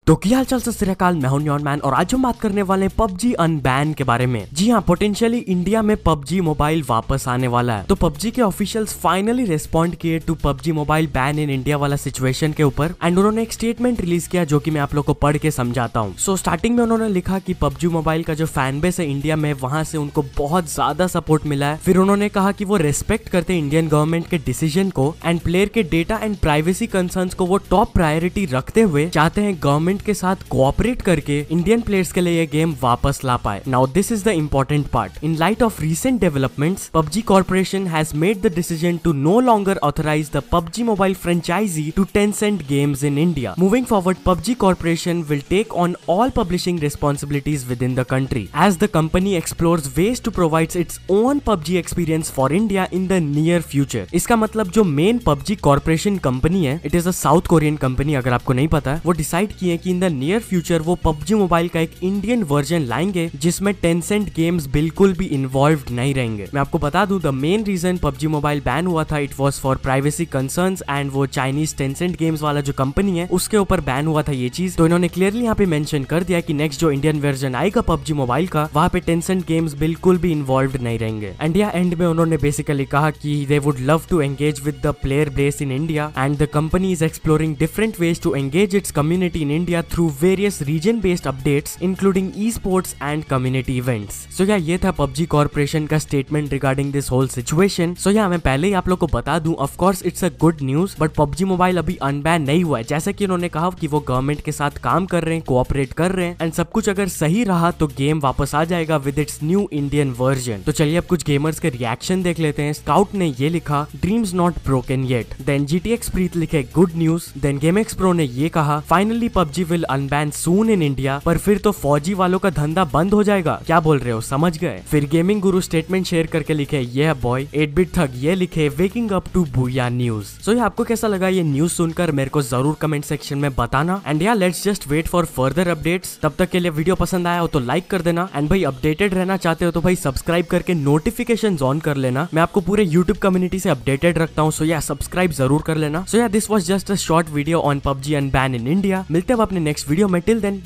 तो क्या हाल चाल सत श्री अकाल, मैं हूं न्योन मैन और आज हम बात करने वाले हैं पबजी अनबैन के बारे में। जी हां, पोटेंशियली इंडिया में पबजी मोबाइल वापस आने वाला है। तो पबजी के ऑफिशियल्स फाइनली रिस्पॉन्ड किए to PUBG mobile ban in India वाला सिचुएशन के ऊपर एंड उन्होंने एक स्टेटमेंट रिलीज किया जो कि मैं आप लोग को पढ़ के समझाता हूँ। सो स्टार्टिंग में उन्होंने लिखा कि पबजी मोबाइल का जो फैन बेस है इंडिया में, वहां से उनको बहुत ज्यादा सपोर्ट मिला है। फिर उन्होंने कहा कि वो रेस्पेक्ट करते इंडियन गवर्नमेंट के डिसीजन को एंड प्लेयर के डेटा एंड प्राइवेसी कंसर्न्स को वो टॉप प्रायोरिटी रखते हुए चाहते हैं गवर्नमेंट के साथ कोऑपरेट करके इंडियन प्लेयर्स के लिए ये गेम वापस ला पाए। Now this is the important part. In light of recent developments, PUBG Corporation has made the decision to no longer authorize the PUBG Mobile franchisee to Tencent Games in India. Moving forward, PUBG Corporation will take on all publishing responsibilities within the country as the company explores ways to provide its own PUBG experience for India in the near future. इसका मतलब जो main PUBG Corporation company है, it is a south Korean company, अगर आपको नहीं पता है, वो डिसाइड किए कि इन द नियर फ्यूचर वो PUBG मोबाइल का एक इंडियन वर्जन लाएंगे जिसमें टेंसेंट गेम्स बिल्कुल भी इन्वॉल्व्ड नहीं रहेंगे। मैं आपको बता दूं, the main reason PUBG mobile ban हुआ था, it was for privacy concerns and वो चाइनीज टेंसेंट गेम्स वाला जो कंपनी है उसके ऊपर बैन हुआ था ये चीज। तो इन्होंने क्लियरली यहाँ पे मेंशन कर दिया कि नेक्स्ट जो इंडियन वर्जन आएगा PUBG मोबाइल का, वहाँ पे टेंसेंट गेम्स बिल्कुल भी इन्वॉल्व्ड नहीं रहेंगे। एंड या एंड में उन्होंने बेसिकली कहा कि they would love to engage with the player base in India and the company is exploring different ways to engage its community in India through various region based updates including e sports and community events. So yeah ये था PUBG corporation का statement regarding this whole situation. So yeah मैं पहले ही आप लोग को बता दूं, of course it's a good news, but PUBG mobile अभी अनबैन नहीं हुआ है। जैसे कि उन्होंने कहा कि वो गवर्नमेंट के साथ काम कर रहे हैं, कोऑपरेट कर रहे हैं एंड सब कुछ अगर सही रहा तो गेम वापस आ जाएगा with its new Indian version. तो चलिए अब कुछ गेमर्स के रिएक्शन देख लेते हैं। स्काउट ने ये लिखा, dreams not broken yet. Then GTX Preet लिखे, good news. Then GameX Pro ने ये कहा, finally PUBG will unban soon in India, पर फिर तो फौजी वालों का धंधा बंद हो जाएगा। क्या बोल रहे हो, समझ गए। फिर गेमिंग गुरु स्टेटमेंट शेयर करके लिखे, ये बॉय 8-bit थग ये लिखे, waking up to Booyah news. So ये आपको कैसा लगा ये न्यूज सुनकर, मेरे को जरूर कमेंट सेक्शन में बताना। एंड या let's just wait for further updates. तब तक के लिए वीडियो पसंद आया हो तो लाइक कर देना एंड भाई अपडेटेड रहना चाहते हो तो भाई सब्सक्राइब करके नोटिफिकेशन ऑन कर लेना। मैं आपको पूरे यूट्यूब कम्युनिटी से अपडेटेड रखता हूँ, सो या सब्सक्राइब जरूर कर लेना। सो या this was just a short video on PUBG unban in India. मिलते हैं अपने नेक्स्ट वीडियो में, टिल देन।